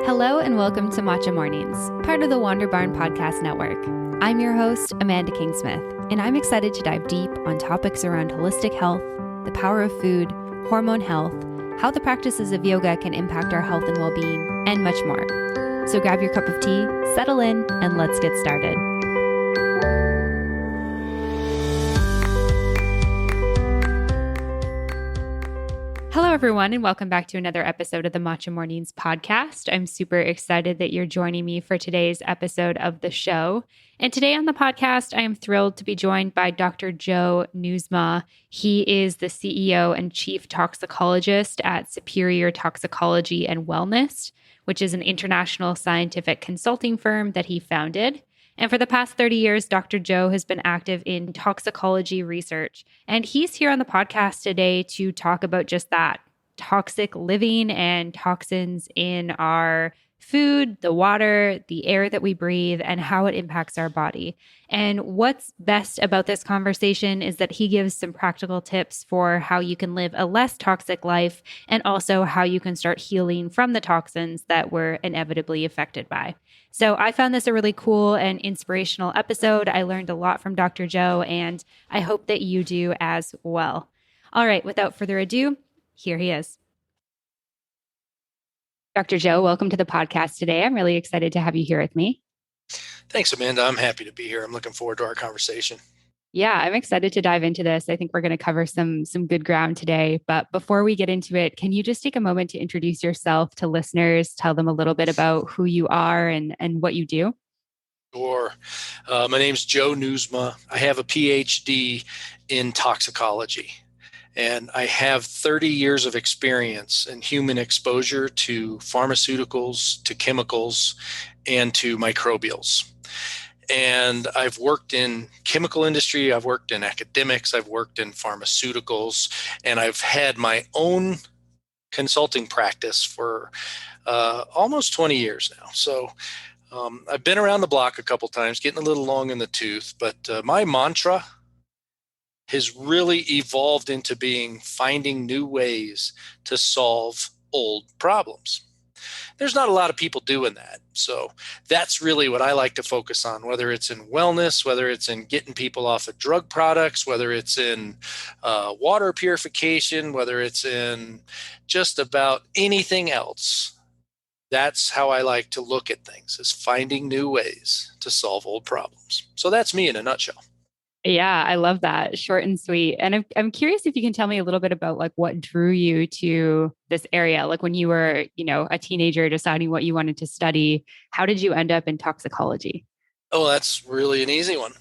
Hello and welcome to Matcha Mornings, part of the Wander Barn Podcast Network. I'm your host, Amanda Kingsmith, and I'm excited to dive deep on topics around holistic health, the power of food, hormone health, how the practices of yoga can impact our health and well-being, and much more. So grab your cup of tea, settle in, and let's get started. Hello, everyone, and welcome back to another episode of the Matcha Mornings podcast. I'm super excited that you're joining me for today's episode of the show. And today on the podcast, I am thrilled to be joined by Dr. Joe Nieusma. He is the CEO and Chief Toxicologist at Superior Toxicology and Wellness, which is an international scientific consulting firm that he founded. And for the past 30 years, Dr. Joe has been active in toxicology research. And he's here on the podcast today to talk about just that, toxic living and toxins in our food, the water, the air that we breathe, and how it impacts our body. And what's best about this conversation is that he gives some practical tips for how you can live a less toxic life and also how you can start healing from the toxins that we're inevitably affected by. So I found this a really cool and inspirational episode. I learned a lot from Dr. Joe, and I hope that you do as well. All right, without further ado, here he is. Dr. Joe, welcome to the podcast today. I'm really excited to have you here with me. Thanks, Amanda. I'm happy to be here. I'm looking forward to our conversation. Yeah, I'm excited to dive into this. I think we're going to cover some good ground today. But before we get into it, can you just take a moment to introduce yourself to listeners, tell them a little bit about who you are and what you do? Sure. My name's Joe Nieusma. I have a PhD in toxicology, and I have 30 years of experience in human exposure to pharmaceuticals, to chemicals, and to microbials. And I've worked in chemical industry, I've worked in academics, I've worked in pharmaceuticals, and I've had my own consulting practice for almost 20 years now. So I've been around the block a couple times, getting a little long in the tooth, but my mantra has really evolved into being finding new ways to solve old problems. There's not a lot of people doing that. So that's really what I like to focus on, whether it's in wellness, whether it's in getting people off of drug products, whether it's in water purification, whether it's in just about anything else. That's how I like to look at things, is finding new ways to solve old problems. So that's me in a nutshell. Yeah, I love that. Short and sweet. And I'm curious if you can tell me a little bit about like what drew you to this area. Like when you were, a teenager deciding what you wanted to study, how did you end up in toxicology? Oh, that's really an easy one.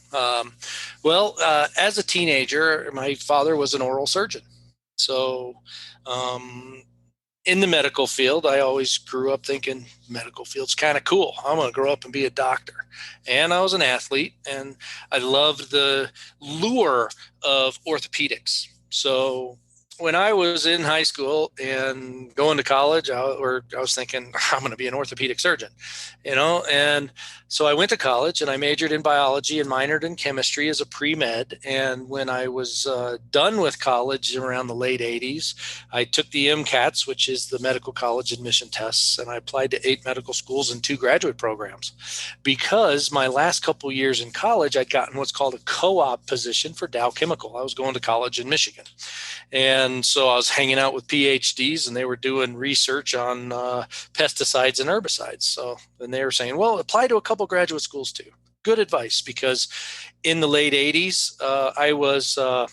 As a teenager, my father was an oral surgeon. So in the medical field, I always grew up thinking medical field's kind of cool. I'm going to grow up and be a doctor. And I was an athlete, and I loved the lure of orthopedics. So when I was in high school and going to college, I was thinking, I'm going to be an orthopedic surgeon, and so I went to college and I majored in biology and minored in chemistry as a pre-med. And when I was done with college around the late 80s, I took the MCATs, which is the medical college admission tests, and I applied to 8 medical schools and 2 graduate programs. Because my last couple years in college, I'd gotten what's called a co-op position for Dow Chemical. I was going to college in Michigan. And so I was hanging out with PhDs, and they were doing research on pesticides and herbicides. So then they were saying, well, apply to a couple graduate schools too. Good advice, because in the late 80s, I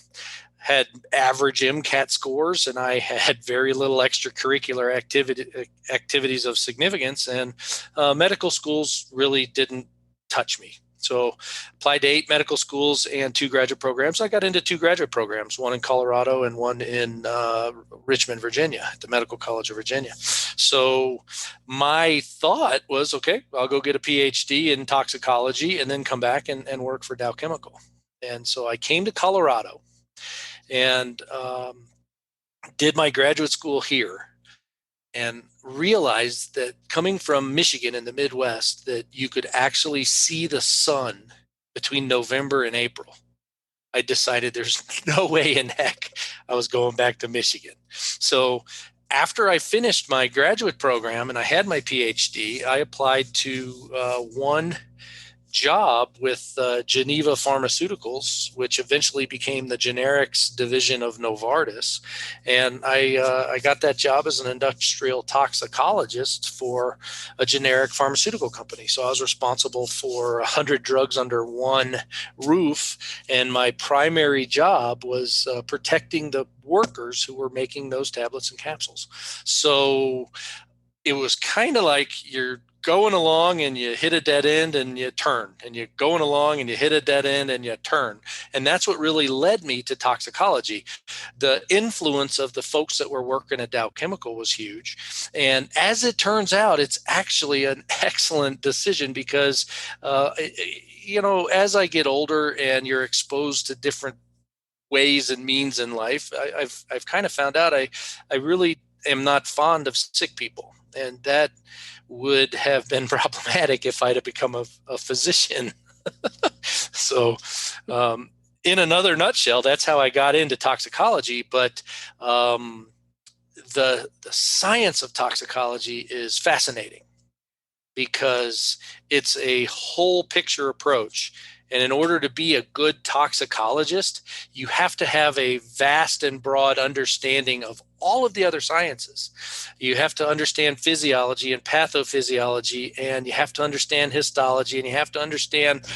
had average MCAT scores, and I had very little extracurricular activities of significance, and medical schools really didn't touch me. So applied to 8 medical schools and 2 graduate programs. I got into 2 graduate programs, one in Colorado and one in Richmond, Virginia, at the Medical College of Virginia. So my thought was, okay, I'll go get a PhD in toxicology and then come back and work for Dow Chemical. And so I came to Colorado and did my graduate school here, and realized that coming from Michigan in the Midwest, that you could actually see the sun between November and April. I decided there's no way in heck I was going back to Michigan. So after I finished my graduate program and I had my PhD, I applied to one job with Geneva Pharmaceuticals, which eventually became the generics division of Novartis. And I got that job as an industrial toxicologist for a generic pharmaceutical company. So I was responsible for 100 drugs under one roof. And my primary job was protecting the workers who were making those tablets and capsules. So it was kind of like you're going along and you hit a dead end and you turn, and you're going along and you hit a dead end and you turn. And that's what really led me to toxicology. The influence of the folks that were working at Dow Chemical was huge. And as it turns out, it's actually an excellent decision because, as I get older and you're exposed to different ways and means in life, I've kind of found out I really am not fond of sick people. And that would have been problematic if I'd have become a physician. So, in another nutshell, that's how I got into toxicology. But the science of toxicology is fascinating because it's a whole picture approach. And in order to be a good toxicologist, you have to have a vast and broad understanding of all of the other sciences. You have to understand physiology and pathophysiology, and you have to understand histology, and you have to understand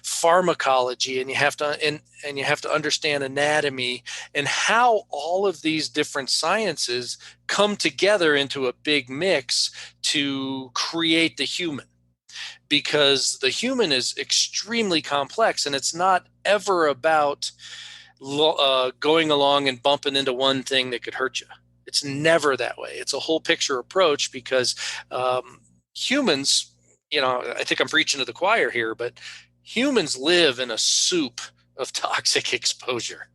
pharmacology, and you have to understand anatomy, and how all of these different sciences come together into a big mix to create the human. Because the human is extremely complex, and it's not ever about going along and bumping into one thing that could hurt you. It's never that way. It's a whole picture approach because humans, I think I'm preaching to the choir here, but humans live in a soup of toxic exposure.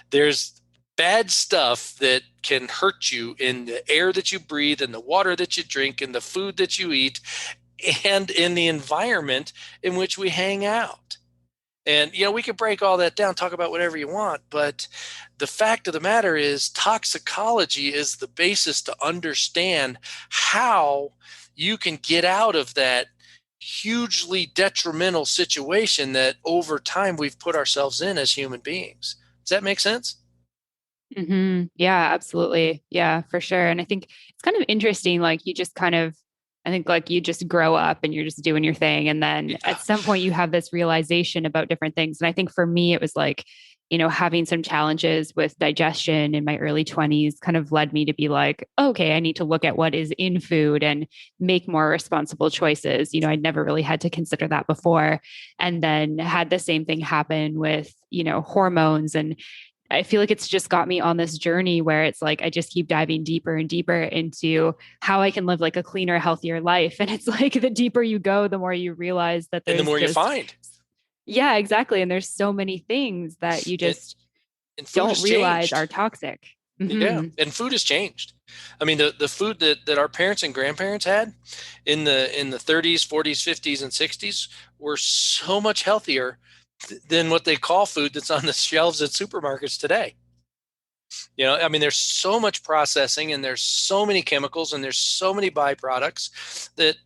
There's bad stuff that can hurt you in the air that you breathe, in the water that you drink, in the food that you eat, and in the environment in which we hang out. And, we could break all that down, talk about whatever you want, but the fact of the matter is toxicology is the basis to understand how you can get out of that hugely detrimental situation that over time we've put ourselves in as human beings. Does that make sense? Mm-hmm. Yeah, absolutely. Yeah, for sure. And I think it's kind of interesting, like you just kind of, I think like you just grow up and you're just doing your thing. And then at some point you have this realization about different things. And I think for me, it was like, having some challenges with digestion in my early 20s kind of led me to be like, okay, I need to look at what is in food and make more responsible choices. I'd never really had to consider that before. And then had the same thing happen with, hormones. And I feel like it's just got me on this journey where it's like I just keep diving deeper and deeper into how I can live like a cleaner, healthier life. And it's like the deeper you go, the more you realize that there's and the more you find. Yeah, exactly. And there's so many things that you just and don't realize are toxic. Mm-hmm. Yeah, and food has changed. I mean, the food that our parents and grandparents had in the 30s, 40s, 50s, and 60s were so much healthier than what they call food that's on the shelves at supermarkets today. I mean, there's so much processing and there's so many chemicals and there's so many byproducts that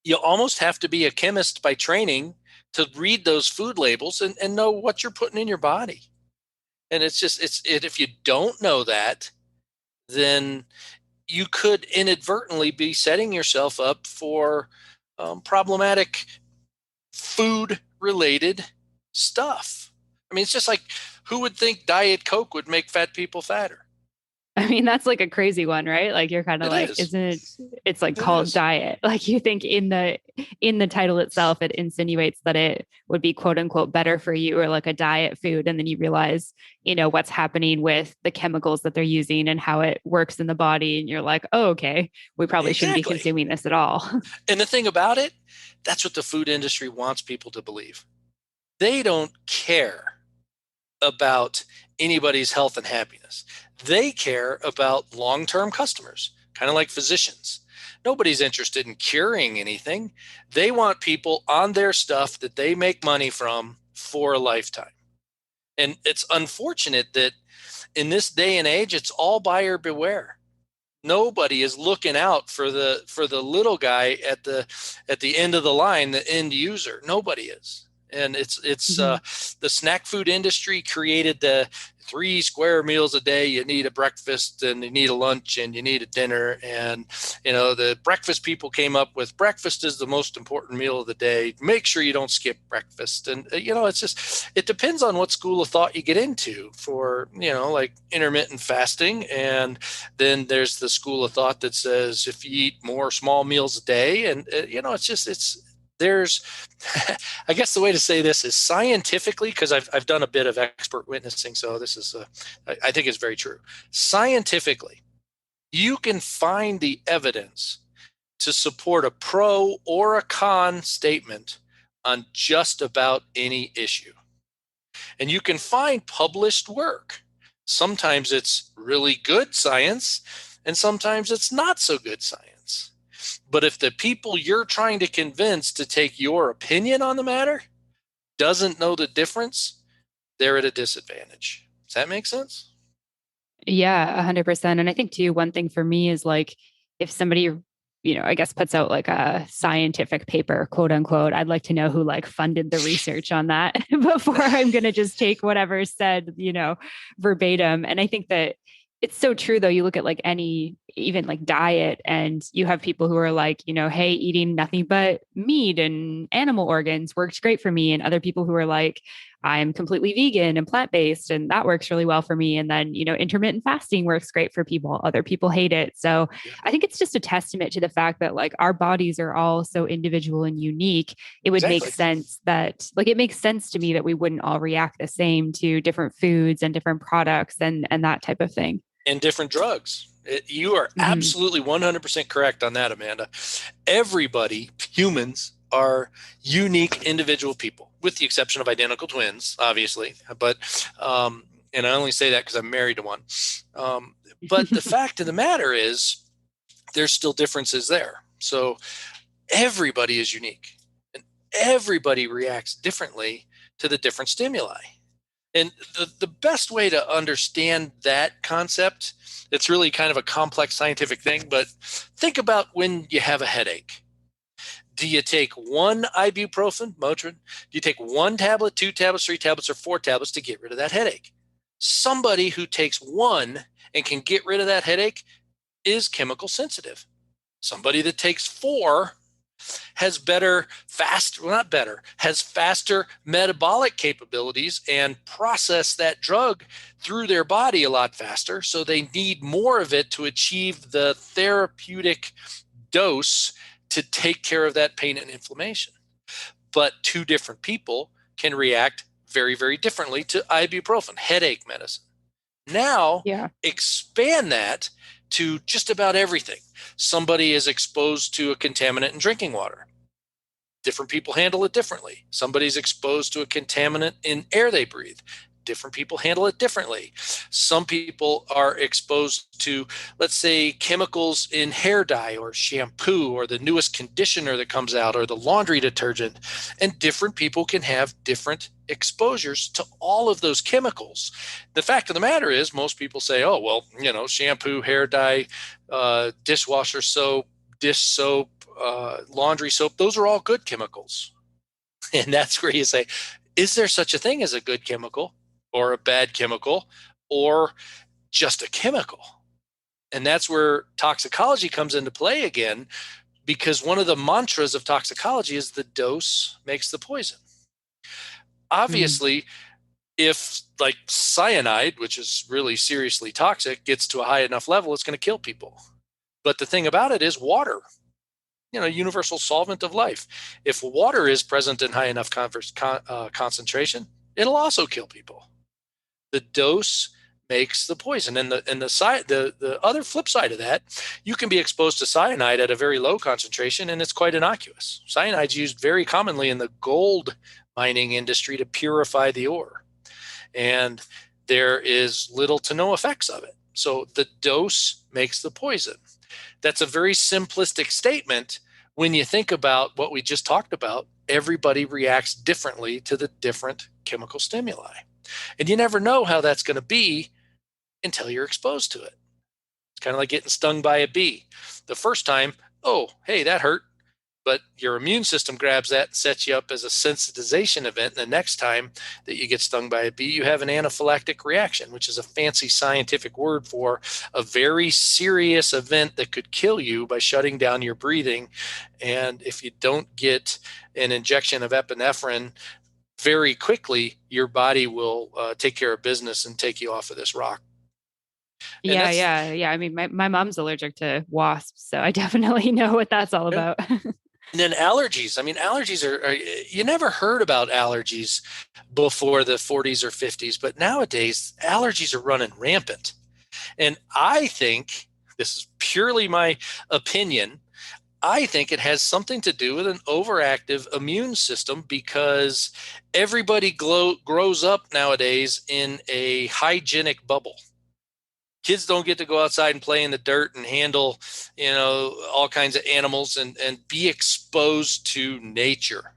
you almost have to be a chemist by training to read those food labels and know what you're putting in your body. And if you don't know that, then you could inadvertently be setting yourself up for problematic food related stuff. I mean, it's just like, who would think Diet Coke would make fat people fatter? I mean, that's like a crazy one, right? Like you're kind of like, isn't it? It's like called diet. Like you think in the title itself, it insinuates that it would be quote unquote better for you or like a diet food. And then you realize, what's happening with the chemicals that they're using and how it works in the body. And you're like, oh, okay, we probably shouldn't be consuming this at all. And the thing about it, that's what the food industry wants people to believe. They don't care about anybody's health and happiness. They care about long-term customers, kind of like physicians. Nobody's interested in curing anything. They want people on their stuff that they make money from for a lifetime. And it's unfortunate that in this day and age, it's all buyer beware. Nobody is looking out for the little guy at the end of the line, the end user. Nobody is. And it's Mhm. the snack food industry created the 3 square meals a day. You need a breakfast, and you need a lunch, and you need a dinner. And the breakfast people came up with breakfast is the most important meal of the day. Make sure you don't skip breakfast. And it's just, it depends on what school of thought you get into for like intermittent fasting. And then there's the school of thought that says if you eat more small meals a day, and it's there's I guess the way to say this is scientifically, because I've done a bit of expert witnessing, so this is I think it's very true. Scientifically, you can find the evidence to support a pro or a con statement on just about any issue. And you can find published work. Sometimes it's really good science, and sometimes it's not so good science. But if the people you're trying to convince to take your opinion on the matter doesn't know the difference, they're at a disadvantage. Does that make sense? Yeah, 100%. And I think too, one thing for me is like if somebody, I guess puts out like a scientific paper, quote unquote, I'd like to know who like funded the research on that before I'm going to just take whatever's said, verbatim. And I think that it's so true though. You look at like any, even like diet, and you have people who are like, hey, eating nothing but meat and animal organs works great for me. And other people who are like, I'm completely vegan and plant-based, and that works really well for me. And then, intermittent fasting works great for people. Other people hate it. So Yeah, I think it's just a testament to the fact that like our bodies are all so individual and unique. It would make exactly. sense that like it makes sense to me that we wouldn't all react the same to different foods and different products and that type of thing. And different drugs. You are Mhm. absolutely 100% correct on that, Amanda. Everybody, humans, are unique individual people, with the exception of identical twins, obviously. But, and I only say that because I'm married to one. But the fact of the matter is, there's still differences there. So everybody is unique, and everybody reacts differently to the different stimuli. And the best way to understand that concept, it's really kind of a complex scientific thing, but think about when you have a headache. Do you take one ibuprofen, Motrin? Do you take one tablet, 2 tablets, 3 tablets, or 4 tablets to get rid of that headache? Somebody who takes one and can get rid of that headache is chemical sensitive. Somebody that takes four has has faster metabolic capabilities and process that drug through their body a lot faster. So they need more of it to achieve the therapeutic dose to take care of that pain and inflammation. But 2 different people can react very, very differently to ibuprofen, headache medicine. Now, Yeah. expand that to just about everything. Somebody is exposed to a contaminant in drinking water. Different people handle it differently. Somebody's exposed to a contaminant in air they breathe. Different people handle it differently. Some people are exposed to, let's say, chemicals in hair dye or shampoo or the newest conditioner that comes out or the laundry detergent. And different people can have different exposures to all of those chemicals. The fact of the matter is, most people say, oh, well, shampoo, hair dye, dishwasher soap, dish soap, laundry soap, those are all good chemicals. And that's where you say, is there such a thing as a good chemical or a bad chemical or just a chemical? And that's where toxicology comes into play again, because one of the mantras of toxicology is the dose makes the poison. Mm. Obviously, if like cyanide, which is really seriously toxic, gets to a high enough level, it's going to kill people. But the thing about it is water, universal solvent of life. If water is present in high enough concentration, it'll also kill people. The dose makes the poison, and the other flip side of that, you can be exposed to cyanide at a very low concentration, and it's quite innocuous. Cyanide's used very commonly in the gold mining industry to purify the ore, and there is little to no effects of it. So the dose makes the poison. That's a very simplistic statement. When you think about what we just talked about, everybody reacts differently to the different chemical stimuli. And you never know how that's going to be until you're exposed to it. It's kind of like getting stung by a bee. The first time, oh, hey, that hurt. But your immune system grabs that and sets you up as a sensitization event. And the next time that you get stung by a bee, you have an anaphylactic reaction, which is a fancy scientific word for a very serious event that could kill you by shutting down your breathing. And if you don't get an injection of epinephrine very quickly, your body will take care of business and take you off of this rock. And Yeah, that's, yeah, yeah. I mean, my mom's allergic to wasps, so I definitely know what that's all yeah. about. And then allergies. I mean, allergies are, you never heard about allergies before the 40s or 50s, but nowadays allergies are running rampant. And I think, this is purely my opinion, I think it has something to do with an overactive immune system because everybody grows up nowadays in a hygienic bubble. Kids don't get to go outside and play in the dirt and handle, all kinds of animals and be exposed to nature,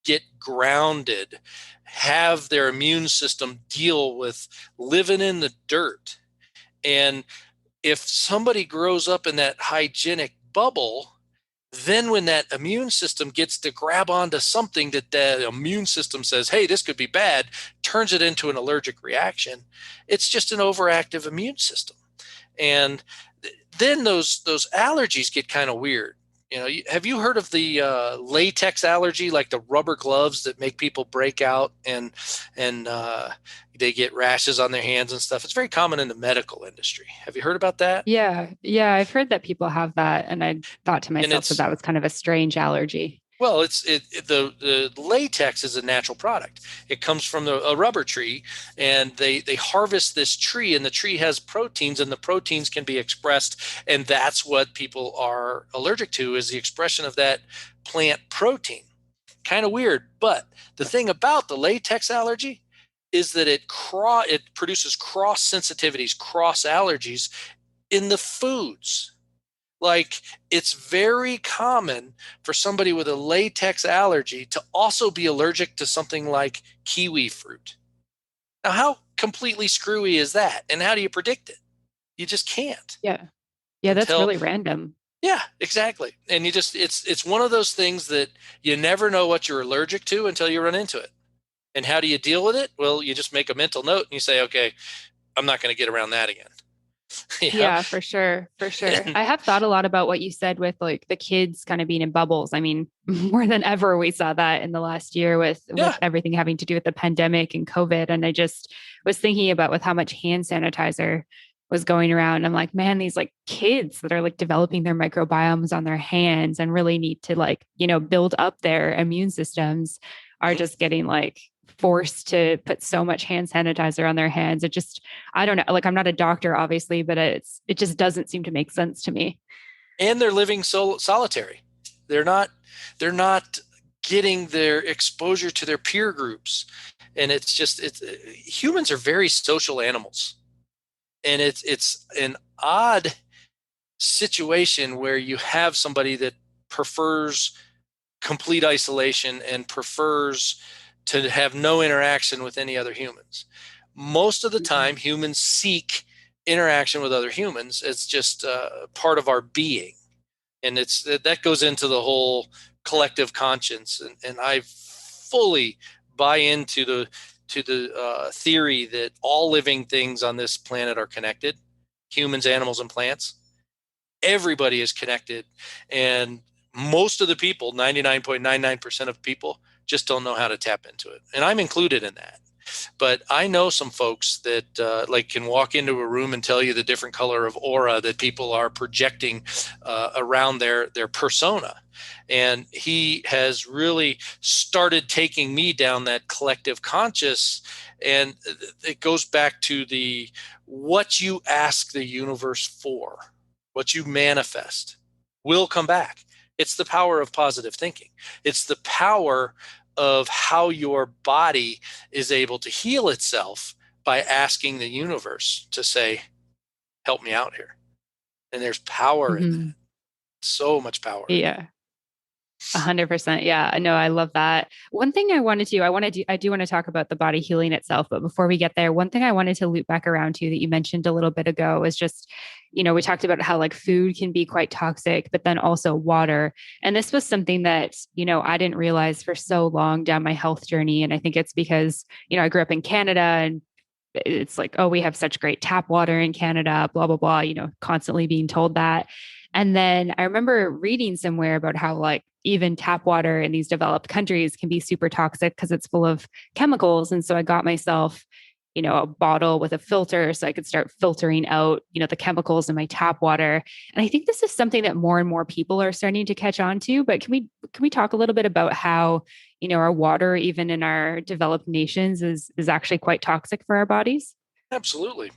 get grounded, have their immune system deal with living in the dirt. And if somebody grows up in that hygienic bubble, then when that immune system gets to grab onto something that the immune system says, hey, this could be bad, turns it into an allergic reaction, it's just an overactive immune system. And then those allergies get kind of weird. Have you heard of the latex allergy, like the rubber gloves that make people break out and they get rashes on their hands and stuff? It's very common in the medical industry. Have you heard about that? Yeah, yeah, I've heard that people have that, and I thought to And myself that it's that was kind of a strange allergy. Well, the latex is a natural product. It comes from a rubber tree, and they harvest this tree, and the tree has proteins, and the proteins can be expressed, and that's what people are allergic to is the expression of that plant protein. Kind of weird, but the thing about the latex allergy is that it produces cross sensitivities, cross allergies in the foods. Like, it's very common for somebody with a latex allergy to also be allergic to something like kiwi fruit. Now, how completely screwy is that? And how do you predict it? You just can't Yeah. Yeah, that's until, really random. yeah, exactly. And it's one of those things that you never know what you're allergic to until you run into it. And how do you deal with it? Well, you just make a mental note and you say, okay, I'm not going to get around that again. Yeah. Yeah, for sure. For sure. I have thought a lot about what you said with like the kids kind of being in bubbles. I mean, more than ever we saw that in the last year with Yeah. everything having to do with the pandemic and COVID. And I just was thinking about with how much hand sanitizer was going around. I'm like, man, these like kids that are like developing their microbiomes on their hands and really need to like, build up their immune systems are Mhm. just getting like forced to put so much hand sanitizer on their hands. It just, I don't know. Like, I'm not a doctor, obviously, but it just doesn't seem to make sense to me. And they're living solitary. They're not they're not getting their exposure to their peer groups. And it's humans are very social animals. And it's an odd situation where you have somebody that prefers complete isolation and prefers to have no interaction with any other humans. Most of the Mhm. time, humans seek interaction with other humans. It's just part of our being, and that goes into the whole collective conscience. And I fully buy into the theory that all living things on this planet are connected, humans, animals, and plants. Everybody is connected, and most of the people, 99.99% of people, just don't know how to tap into it, and I'm included in that. But I know some folks that like can walk into a room and tell you the different color of aura that people are projecting around their persona. And he has really started taking me down that collective conscious. And it goes back to the what you ask the universe for, what you manifest will come back. It's the power of positive thinking. It's the power of how your body is able to heal itself by asking the universe to say, help me out here. And there's power in that. Mhm. So much power in that. Yeah. 100%. Yeah, no, I love that. One thing I do want to talk about the body healing itself. But before we get there, one thing I wanted to loop back around to that you mentioned a little bit ago was just, we talked about how like food can be quite toxic, but then also water. And this was something that, I didn't realize for so long down my health journey. And I think it's because, I grew up in Canada and it's like, oh, we have such great tap water in Canada, blah, blah, blah, constantly being told that. And then I remember reading somewhere about how, like, even tap water in these developed countries can be super toxic because it's full of chemicals. And so I got myself, a bottle with a filter so I could start filtering out, the chemicals in my tap water. And I think this is something that more and more people are starting to catch on to. But can we talk a little bit about how, our water, even in our developed nations, is actually quite toxic for our bodies? Absolutely.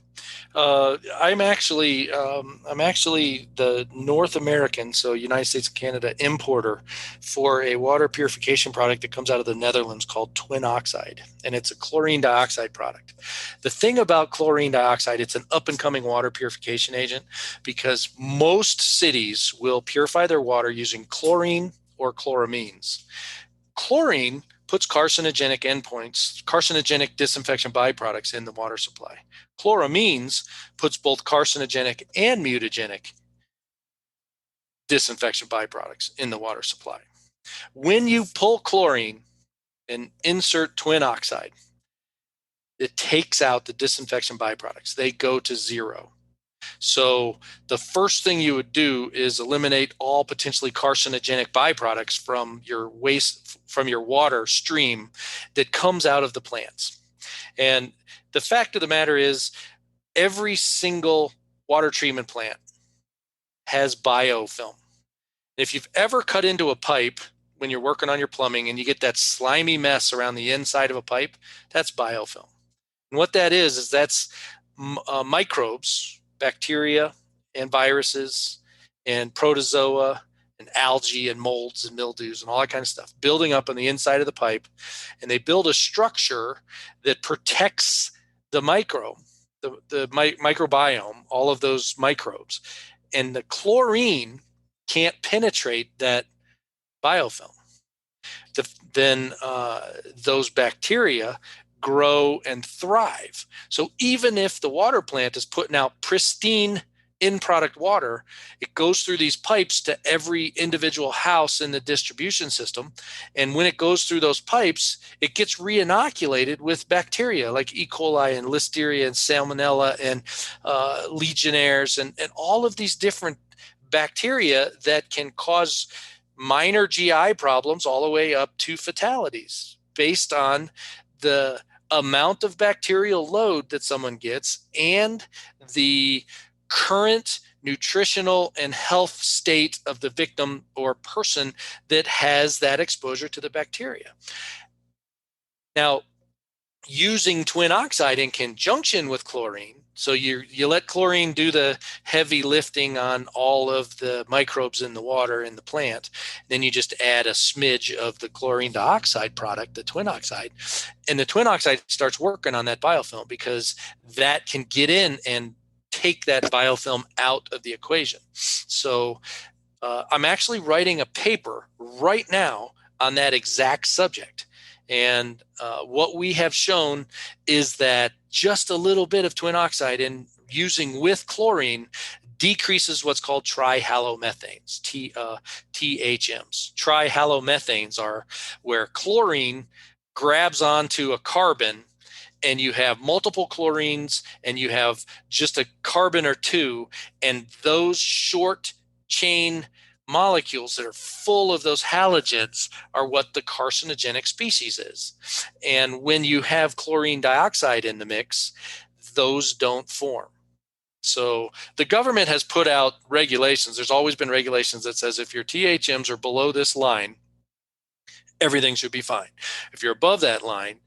I'm actually the North American, so United States and Canada importer for a water purification product that comes out of the Netherlands called Twin Oxide, and it's a chlorine dioxide product. The thing about chlorine dioxide, it's an up and coming water purification agent because most cities will purify their water using chlorine or chloramines. Chlorine puts carcinogenic disinfection byproducts in the water supply. Chloramines puts both carcinogenic and mutagenic disinfection byproducts in the water supply. When you pull chlorine and insert twin oxide, it takes out the disinfection byproducts. They go to zero. So the first thing you would do is eliminate all potentially carcinogenic byproducts from your waste, from your water stream that comes out of the plants. And the fact of the matter is, every single water treatment plant has biofilm. If you've ever cut into a pipe when you're working on your plumbing and you get that slimy mess around the inside of a pipe, that's biofilm. And what that is that's microbes, bacteria and viruses and protozoa and algae and molds and mildews and all that kind of stuff building up on the inside of the pipe. And they build a structure that protects the microbiome, all of those microbes. And the chlorine can't penetrate that biofilm. Then those bacteria grow and thrive. So even if the water plant is putting out pristine in-product water, it goes through these pipes to every individual house in the distribution system. And when it goes through those pipes, it gets re-inoculated with bacteria like E. coli and Listeria and Salmonella and Legionnaires and all of these different bacteria that can cause minor GI problems all the way up to fatalities based on the amount of bacterial load that someone gets and the current nutritional and health state of the victim or person that has that exposure to the bacteria. Now, using twin oxide in conjunction with chlorine, so you let chlorine do the heavy lifting on all of the microbes in the water in the plant. Then you just add a smidge of the chlorine dioxide product, the twin oxide, and the twin oxide starts working on that biofilm because that can get in and take that biofilm out of the equation. So I'm actually writing a paper right now on that exact subject. And what we have shown is that just a little bit of twin oxide in using with chlorine decreases what's called trihalomethanes, THMs. Trihalomethanes are where chlorine grabs onto a carbon and you have multiple chlorines and you have just a carbon or two, and those short chain molecules that are full of those halogens are what the carcinogenic species is. And when you have chlorine dioxide in the mix, those don't form. So the government has put out regulations. There's always been regulations that says if your THMs are below this line, everything should be fine. If you're above that line,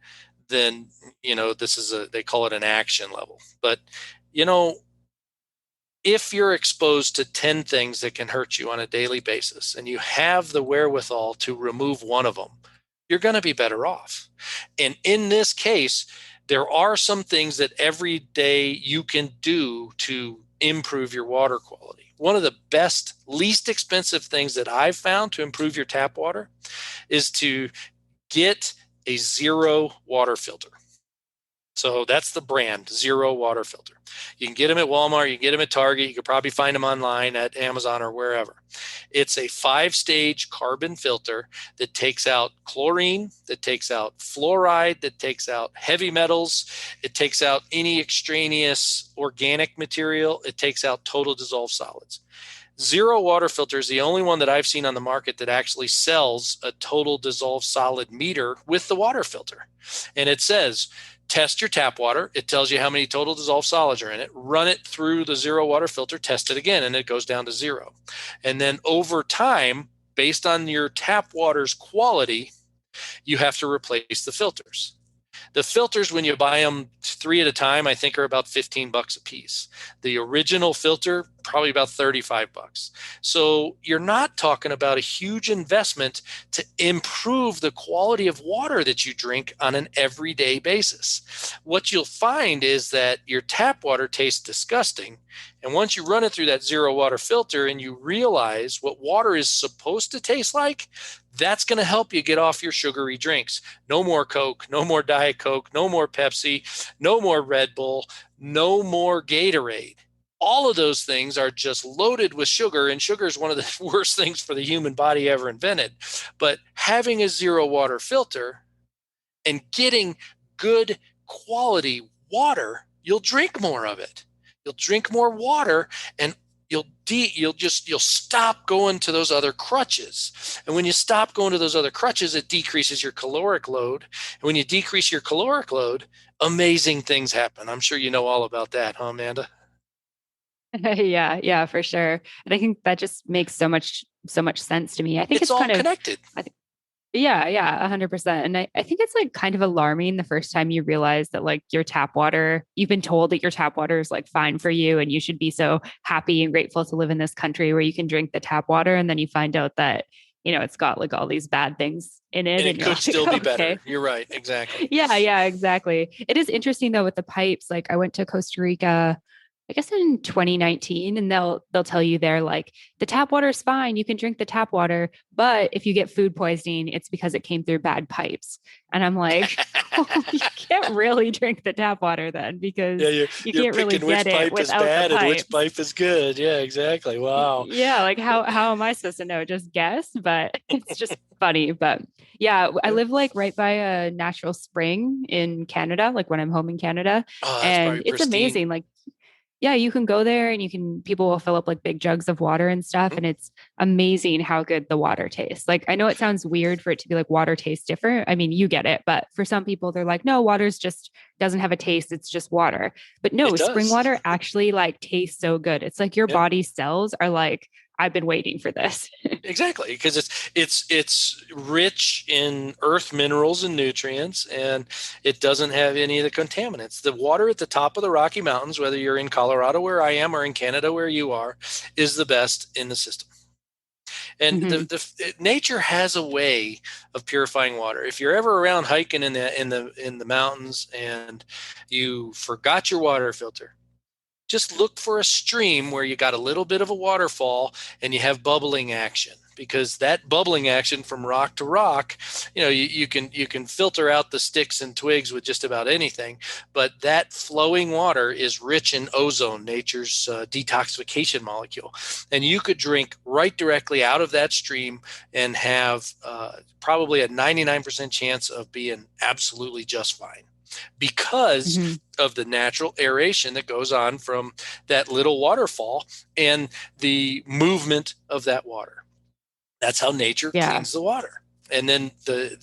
then, they call it an action level. But, if you're exposed to 10 things that can hurt you on a daily basis and you have the wherewithal to remove one of them, you're going to be better off. And in this case, there are some things that every day you can do to improve your water quality. One of the best, least expensive things that I've found to improve your tap water is to get a zero water filter. So that's the brand, Zero Water Filter. You can get them at Walmart, you can get them at Target, you could probably find them online at Amazon or wherever. It's a 5-stage carbon filter that takes out chlorine, that takes out fluoride, that takes out heavy metals, it takes out any extraneous organic material, it takes out total dissolved solids. Zero Water Filter is the only one that I've seen on the market that actually sells a total dissolved solid meter with the water filter. And it says, test your tap water. It tells you how many total dissolved solids are in it. Run it through the Zero Water Filter, test it again, and it goes down to zero. And then over time, based on your tap water's quality, you have to replace the filters. The filters, when you buy them 3 at a time, I think are about $15 a piece. The original filter, probably about $35. So you're not talking about a huge investment to improve the quality of water that you drink on an everyday basis. What you'll find is that your tap water tastes disgusting. And once you run it through that zero water filter and you realize what water is supposed to taste like, that's going to help you get off your sugary drinks. No more Coke, no more Diet Coke, no more Pepsi, no more Red Bull, no more Gatorade. All of those things are just loaded with sugar, and sugar is one of the worst things for the human body ever invented. But having a zero water filter and getting good quality water, you'll drink more of it. You'll drink more water, and you'll stop going to those other crutches. And when you stop going to those other crutches, it decreases your caloric load. And when you decrease your caloric load, amazing things happen. I'm sure you know all about that, huh, Amanda? Yeah, yeah, for sure. And I think that just makes so much sense to me. I think It's it's all kind of, connected. I think, yeah, yeah, 100%. And I think it's like kind of alarming the first time you realize that like your tap water, you've been told that your tap water is like fine for you and you should be so happy and grateful to live in this country where you can drink the tap water. And then you find out that, it's got like all these bad things in it. And And it you're could still like, be okay. better. You're right. Exactly. Yeah, yeah, exactly. It is interesting though with the pipes. Like I went to Costa Rica, I guess in 2019, and they'll tell you they're like the tap water is fine, you can drink the tap water, but if you get food poisoning, it's because it came through bad pipes. And I'm like, oh, you can't really drink the tap water then Yeah, because you you're can't really picking which get it pipe is without the bad and which pipes. pipe is good. Yeah, exactly. Wow. Yeah, like how am I supposed to know? Just guess, but it's just funny. But yeah, I Yeah. live like right by a natural spring in Canada, like when I'm home in Canada. Oh, that's And probably it's pristine. amazing. Like, yeah, you can go there and people will fill up like big jugs of water and stuff. Mhm. And it's amazing how good the water tastes. Like, I know it sounds weird for it to be like water tastes different. I mean, you get it. But for some people, they're like, no, water's just doesn't have a taste. It's just water. But It no, spring does. water actually like tastes so good. It's like your Yeah. body cells are like, I've been waiting for this. Exactly, because it's rich in earth minerals and nutrients, and it doesn't have any of the contaminants. The water at the top of the Rocky Mountains, whether you're in Colorado where I am or in Canada where you are, is the best in the system. And Hmm. nature has a way of purifying water. If you're ever around hiking in the mountains and you forgot your water filter, just look for a stream where you got a little bit of a waterfall and you have bubbling action, because that bubbling action from rock to rock, you can filter out the sticks and twigs with just about anything, but that flowing water is rich in ozone, nature's detoxification molecule, and you could drink right directly out of that stream and have probably a 99% chance of being absolutely just fine, because Hmm. of the natural aeration that goes on from that little waterfall and the movement of that water. That's how nature Yeah. cleans the water. And then the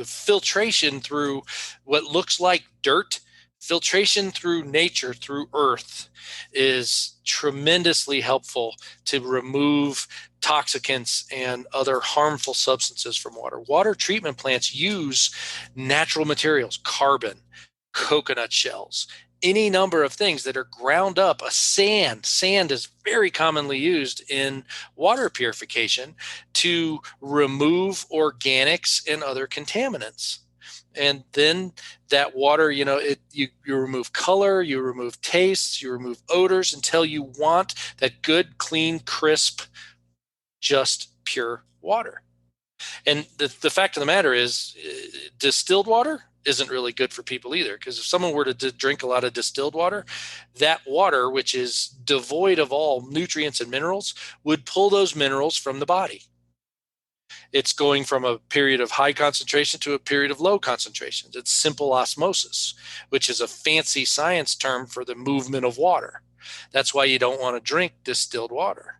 filtration through what looks like dirt, filtration through nature, through earth, is tremendously helpful to remove toxicants and other harmful substances from water. Water treatment plants use natural materials, carbon, coconut shells, any number of things that are ground up. A sand is very commonly used in water purification to remove organics and other contaminants. And then that water, you remove color, you remove tastes, you remove odors until you want that good, clean, crisp, just pure water. And the fact of the matter is, distilled water isn't really good for people either, because if someone were to drink a lot of distilled water, that water, which is devoid of all nutrients and minerals, would pull those minerals from the body. It's going from a period of high concentration to a period of low concentration. It's simple osmosis, which is a fancy science term for the movement of water. That's why you don't want to drink distilled water.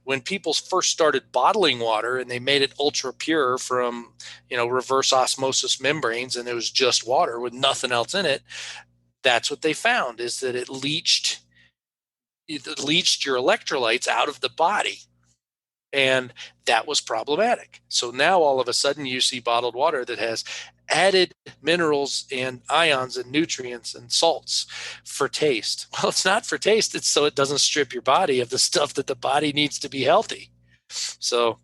When people first started bottling water and they made it ultra pure from, reverse osmosis membranes, and it was just water with nothing else in it, that's what they found, is that it leached your electrolytes out of the body. And that was problematic. So now all of a sudden you see bottled water that has added minerals and ions and nutrients and salts for taste. Well, it's not for taste. It's so it doesn't strip your body of the stuff that the body needs to be healthy. So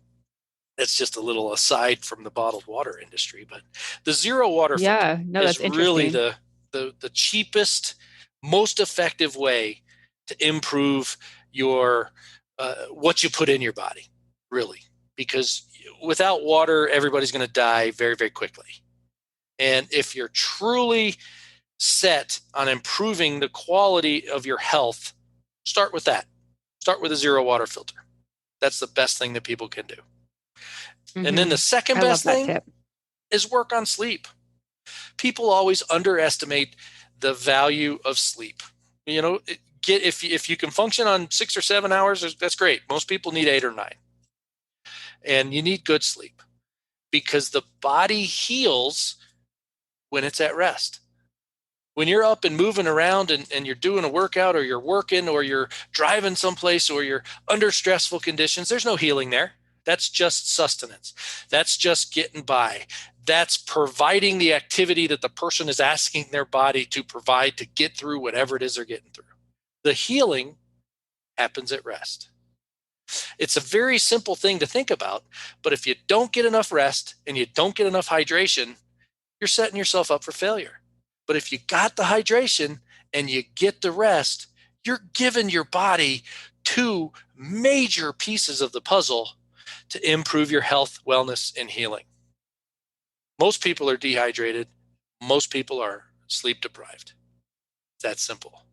that's just a little aside from the bottled water industry. But the zero water filter is really the cheapest, most effective way to improve your what you put in your body. Really, because without water, everybody's going to die very, very quickly. And if you're truly set on improving the quality of your health, start with that. Start with a zero water filter. That's the best thing that people can do. Mm-hmm. And then the second best thing is work on sleep. People always underestimate the value of sleep. If you can function on 6 or 7 hours, that's great. Most people need 8 or 9. And you need good sleep, because the body heals when it's at rest. When you're up and moving around and you're doing a workout, or you're working, or you're driving someplace, or you're under stressful conditions, there's no healing there. That's just sustenance. That's just getting by. That's providing the activity that the person is asking their body to provide to get through whatever it is they're getting through. The healing happens at rest. It's a very simple thing to think about, but if you don't get enough rest and you don't get enough hydration, you're setting yourself up for failure. But if you got the hydration and you get the rest, you're giving your body 2 major pieces of the puzzle to improve your health, wellness, and healing. Most people are dehydrated. Most people are sleep deprived. It's that simple.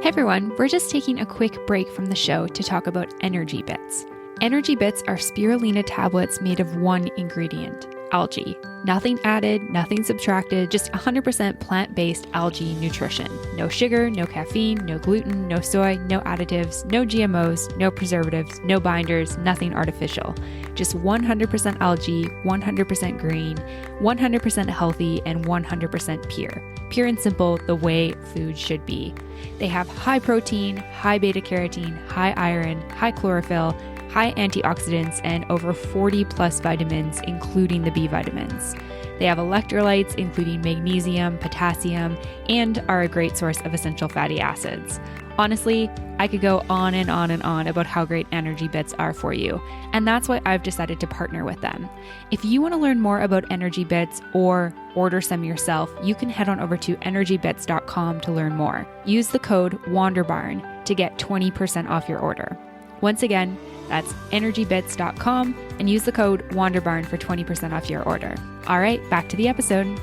Hey everyone, we're just taking a quick break from the show to talk about Energy Bits. Energy Bits are spirulina tablets made of one ingredient, algae. Nothing added, nothing subtracted, just 100% plant-based algae nutrition. No sugar, no caffeine, no gluten, no soy, no additives, no GMOs, no preservatives, no binders, nothing artificial. Just 100% algae, 100% green, 100% healthy, and 100% pure. Pure and simple, the way food should be. They have high protein, high beta carotene, high iron, high chlorophyll, high antioxidants, and over 40 plus vitamins, including the B vitamins. They have electrolytes, including magnesium, potassium, and are a great source of essential fatty acids. Honestly, I could go on and on and on about how great Energy Bits are for you, and that's why I've decided to partner with them. If you want to learn more about Energy Bits or order some yourself, you can head on over to energybits.com to learn more. Use the code WANDERBARN to get 20% off your order. Once again, that's energybits.com and use the code WANDERBARN for 20% off your order. All right, back to the episode.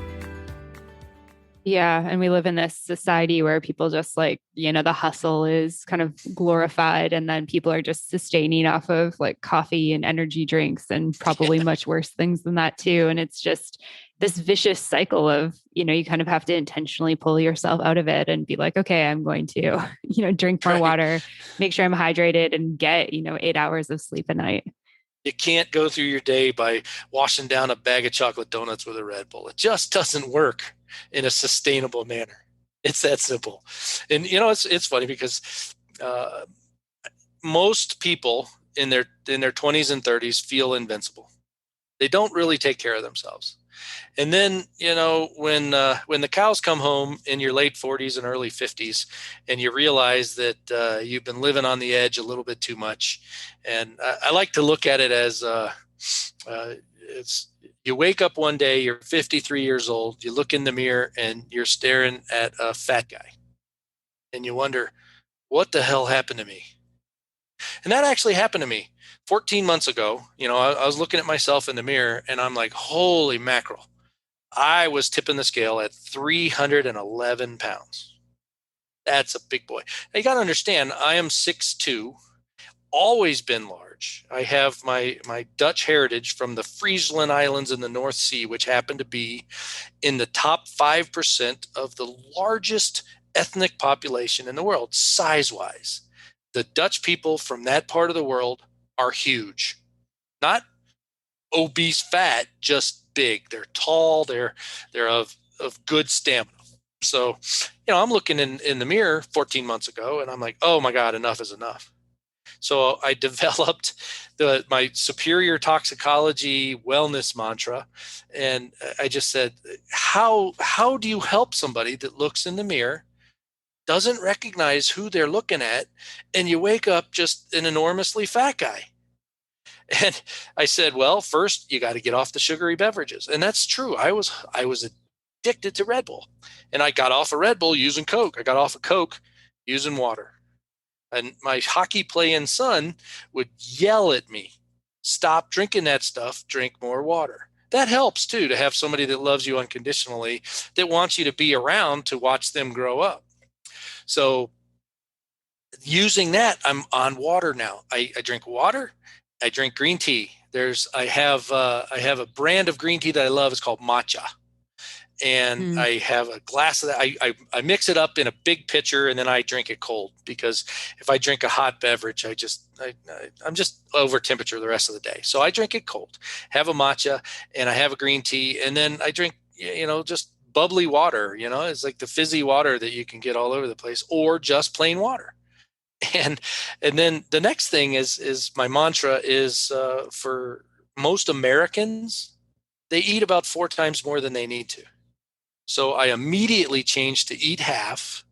Yeah. And we live in this society where people just the hustle is kind of glorified. And then people are just sustaining off of coffee and energy drinks and probably much worse things than that too. And it's just this vicious cycle of, you kind of have to intentionally pull yourself out of it and be like, okay, I'm going to, drink more water, make sure I'm hydrated and get, 8 hours of sleep a night. You can't go through your day by washing down a bag of chocolate donuts with a Red Bull. It just doesn't work in a sustainable manner. It's that simple. And, it's funny because most people in their 20s and 30s feel invincible. They don't really take care of themselves. And then, when the cows come home in your late 40s and early 50s, and you realize that you've been living on the edge a little bit too much. And I like to look at it as You wake up one day, you're 53 years old, you look in the mirror and you're staring at a fat guy and you wonder, what the hell happened to me? And that actually happened to me 14 months ago. I was looking at myself in the mirror and I'm like, holy mackerel. I was tipping the scale at 311 pounds. That's a big boy. Now, you got to understand, I am 6'2", always been large. I have my Dutch heritage from the Friesland Islands in the North Sea, which happen to be in the top 5% of the largest ethnic population in the world, size-wise. The Dutch people from that part of the world are huge. Not obese fat, just big. They're tall, they're of good stamina. So, I'm looking in the mirror 14 months ago and I'm like, oh my God, enough is enough. So I developed my Superior Toxicology Wellness mantra. And I just said, how do you help somebody that looks in the mirror, doesn't recognize who they're looking at, and you wake up just an enormously fat guy? And I said, well, first you got to get off the sugary beverages. And that's true. I was addicted to Red Bull. And I got off of Red Bull using Coke. I got off of Coke using water. And my hockey playing son would yell at me, stop drinking that stuff, drink more water. That helps too, to have somebody that loves you unconditionally, that wants you to be around to watch them grow up. So using that, I'm on water now. I drink water. I drink green tea. I have a brand of green tea that I love. It's called Matcha. And I have a glass of that. I mix it up in a big pitcher and then I drink it cold, because if I drink a hot beverage, I'm just over temperature the rest of the day. So I drink it cold, have a matcha, and I have a green tea, and then I drink, just bubbly water. It's like the fizzy water that you can get all over the place, or just plain water. And then the next thing is my mantra is, for most Americans, they eat about 4 times more than they need to. So I immediately changed to eat half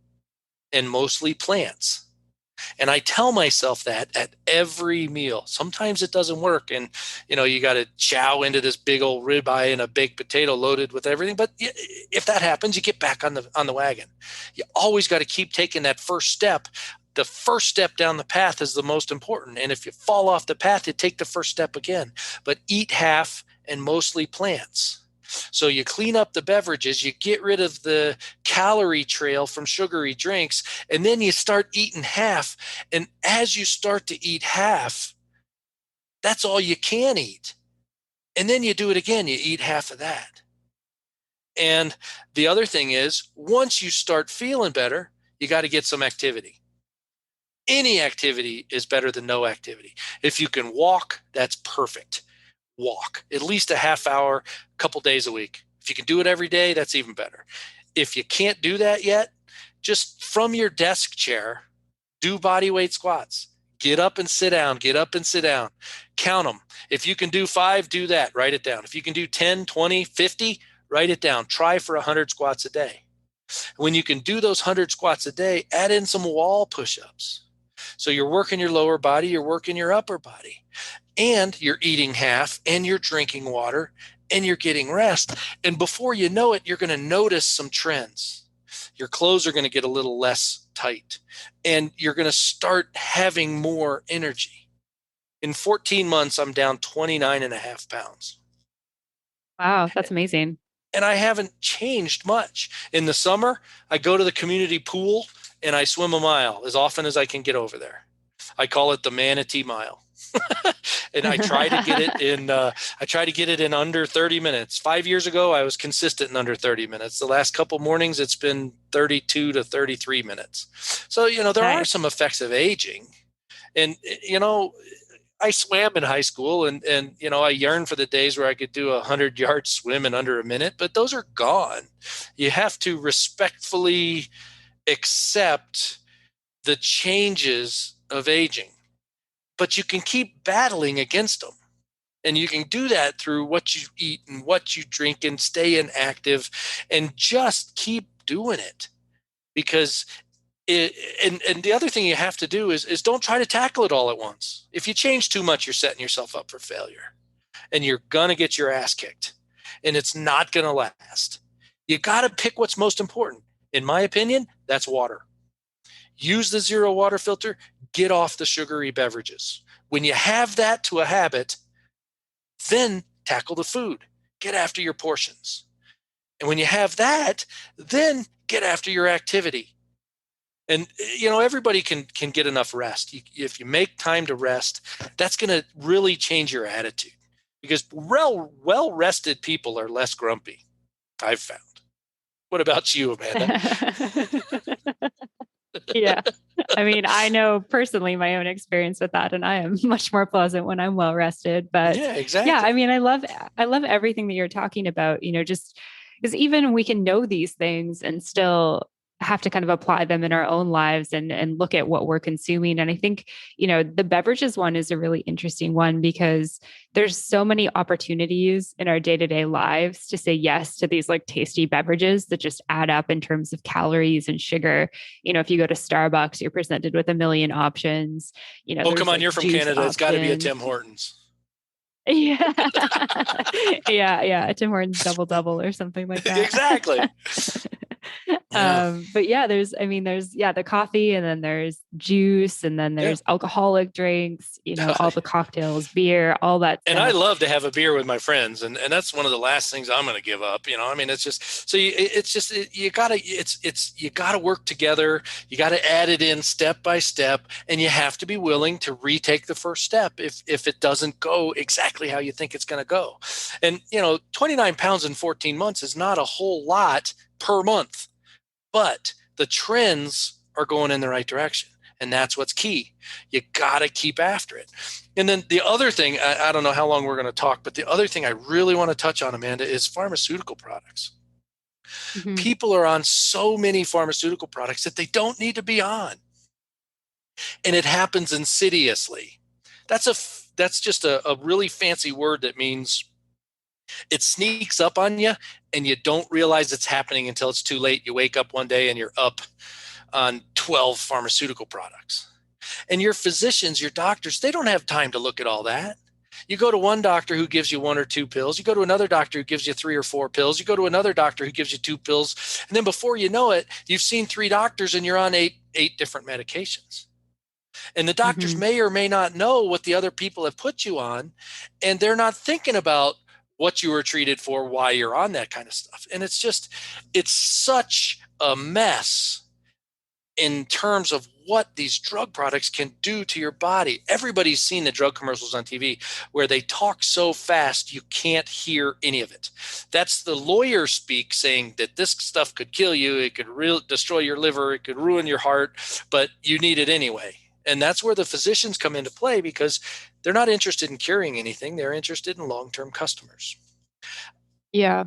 and mostly plants. And I tell myself that at every meal. Sometimes it doesn't work. And, you got to chow into this big old ribeye and a baked potato loaded with everything. But if that happens, you get back on the wagon. You always got to keep taking that first step. The first step down the path is the most important. And if you fall off the path, you take the first step again. But eat half and mostly plants. So you clean up the beverages, you get rid of the calorie trail from sugary drinks, and then you start eating half. And as you start to eat half, that's all you can eat. And then you do it again, you eat half of that. And the other thing is, once you start feeling better, you got to get some activity. Any activity is better than no activity. If you can walk, that's perfect. Walk at least a half hour, a couple days a week. If you can do it every day, that's even better. If you can't do that yet, just from your desk chair, do body weight squats. Get up and sit down, get up and sit down. Count them. If you can do 5, do that, write it down. If you can do 10, 20, 50, write it down. Try for 100 squats a day. When you can do those 100 squats a day, add in some wall push-ups. So you're working your lower body, you're working your upper body. And you're eating half, and you're drinking water, and you're getting rest. And before you know it, you're going to notice some trends. Your clothes are going to get a little less tight, and you're going to start having more energy. In 14 months, I'm down 29.5 pounds. Wow, that's amazing. And I haven't changed much. In the summer, I go to the community pool and I swim a mile as often as I can get over there. I call it the manatee mile. And I try to get it in under 30 minutes. 5 years ago, I was consistent in under 30 minutes. The last couple mornings, it's been 32 to 33 minutes. So, there are some effects of aging. And, I swam in high school and I yearned for the days where I could do a 100-yard swim in under a minute, but those are gone. You have to respectfully accept the changes of aging. But you can keep battling against them. And you can do that through what you eat and what you drink and staying active and just keep doing it. Because and the other thing you have to do is don't try to tackle it all at once. If you change too much, you're setting yourself up for failure. and you're going to get your ass kicked, and it's not going to last. You got to pick what's most important. In my opinion, that's water. Use the zero water filter, get off the sugary beverages. When you have that to a habit, then tackle the food, get after your portions. And when you have that, then get after your activity. And everybody can get enough rest. If you make time to rest, that's going to really change your attitude, because well rested people are less grumpy, I've found. What about you, Amanda? Yeah. I mean, I know personally my own experience with that, and I am much more pleasant when I'm well rested. But Yeah, exactly. yeah, I mean, I love everything that you're talking about, just because even we can know these things and still have to kind of apply them in our own lives and look at what we're consuming. And I think, the beverages one is a really interesting one, because there's so many opportunities in our day-to-day lives to say yes to these like tasty beverages that just add up in terms of calories and sugar. If you go to Starbucks, you're presented with a million options. Oh, come on, like you're from Canada. It's got to be a Tim Hortons. Yeah. Yeah. A Tim Hortons double or something like that. Exactly. But yeah, there's the coffee, and then there's juice, and then there's alcoholic drinks, all the cocktails, beer, all that stuff. And I love to have a beer with my friends, and that's one of the last things I'm going to give up. I mean, it's just, so you gotta work together. You got to add it in step by step, and you have to be willing to retake the first step if it doesn't go exactly how you think it's going to go. And 29 pounds in 14 months is not a whole lot per month, but the trends are going in the right direction. And that's what's key. You got to keep after it. And then the other thing, I don't know how long we're going to talk, but the other thing I really want to touch on, Amanda, is pharmaceutical products. Mm-hmm. People are on so many pharmaceutical products that they don't need to be on. And it happens insidiously. That's just a really fancy word that means it sneaks up on you and you don't realize it's happening until it's too late. You wake up one day and you're up on 12 pharmaceutical products. And your physicians, your doctors, they don't have time to look at all that. You go to one doctor who gives you 1 or 2 pills. You go to another doctor who gives you 3 or 4 pills. You go to another doctor who gives you 2 pills. And then before you know it, you've seen 3 doctors and you're on eight different medications. And the doctors may or may not know what the other people have put you on, and they're not thinking about what you were treated for, why you're on that kind of stuff. And it's such a mess in terms of what these drug products can do to your body. Everybody's seen the drug commercials on TV where they talk so fast you can't hear any of it. That's the lawyer speak, saying that this stuff could kill you, it could destroy your liver, it could ruin your heart, but you need it anyway. And that's where the physicians come into play, because they're not interested in curing anything. They're interested in long-term customers. Yeah.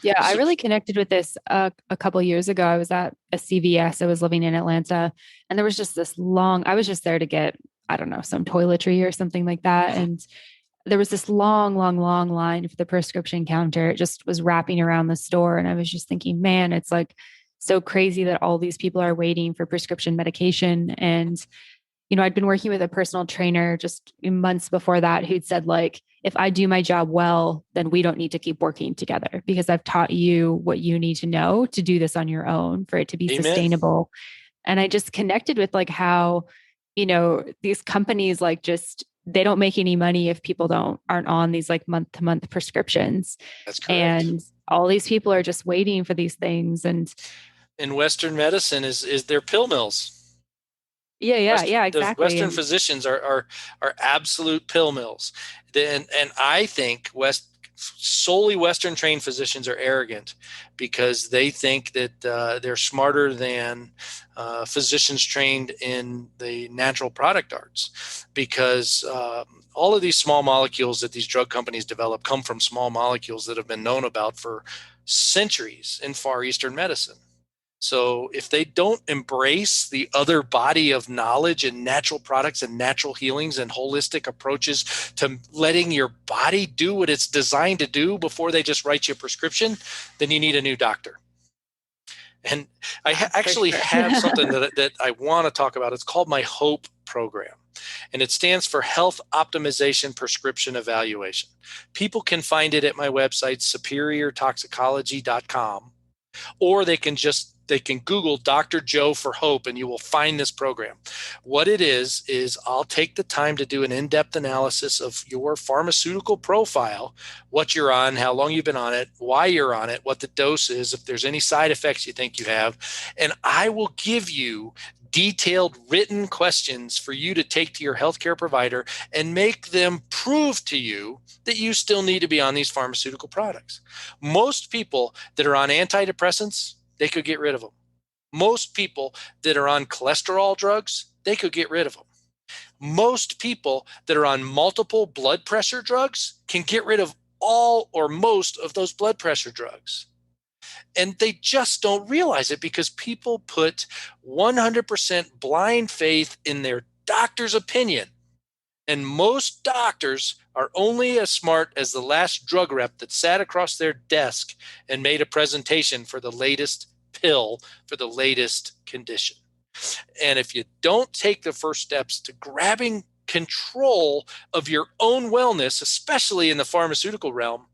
Yeah. I really connected with this a couple of years ago. I was at a CVS. I was living in Atlanta, and there was just I was just there to get, I don't know, some toiletry or something like that. And there was this long line for the prescription counter. It just was wrapping around the store. And I was just thinking, man, it's like so crazy that all these people are waiting for prescription medication. And I'd been working with a personal trainer just months before that who'd said, like, if I do my job well, then we don't need to keep working together, because I've taught you what you need to know to do this on your own for it to be sustainable. And I just connected with like how, these companies, like, just, they don't make any money if people aren't on these like month-to-month prescriptions. That's correct. And all these people are just waiting for these things. And in Western medicine is their pill mills. Yeah, exactly. The Western physicians are absolute pill mills. And I think solely Western trained physicians are arrogant, because they think that they're smarter than physicians trained in the natural product arts, because all of these small molecules that these drug companies develop come from small molecules that have been known about for centuries in Far Eastern medicine. So if they don't embrace the other body of knowledge and natural products and natural healings and holistic approaches to letting your body do what it's designed to do before they just write you a prescription, then you need a new doctor. And I actually have something that I want to talk about. It's called my HOPE program. and it stands for Health Optimization Prescription Evaluation. People can find it at my website, superiortoxicology.com, or they can Google Dr. Joe for Hope and you will find this program. What it is I'll take the time to do an in-depth analysis of your pharmaceutical profile, what you're on, how long you've been on it, why you're on it, what the dose is, if there's any side effects you think you have, and I will give you detailed written questions for you to take to your healthcare provider and make them prove to you that you still need to be on these pharmaceutical products. Most people that are on antidepressants, they could get rid of them. Most people that are on cholesterol drugs, they could get rid of them. Most people that are on multiple blood pressure drugs can get rid of all or most of those blood pressure drugs. And they just don't realize it because people put 100% blind faith in their doctor's opinion. And most doctors are only as smart as the last drug rep that sat across their desk and made a presentation for the latest pill for the latest condition. And if you don't take the first steps to grabbing control of your own wellness, especially in the pharmaceutical realm,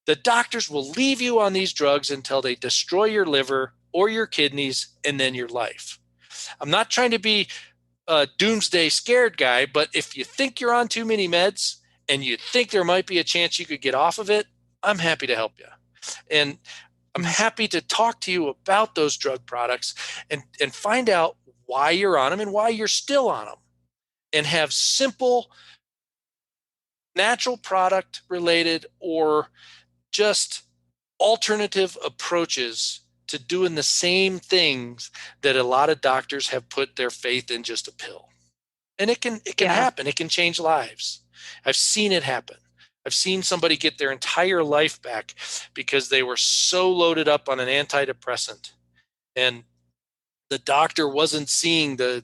the doctors will leave you on these drugs until they destroy your liver or your kidneys and then your life. I'm not trying to be a doomsday scared guy, but if you think you're on too many meds and you think there might be a chance you could get off of it, I'm happy to help you. And I'm happy to talk to you about those drug products and find out why you're on them and why you're still on them, and have simple natural product related or just alternative approaches to doing the same things that a lot of doctors have put their faith in just a pill. And it can happen. It can change lives. I've seen it happen. I've seen somebody get their entire life back because they were so loaded up on an antidepressant and the doctor wasn't seeing the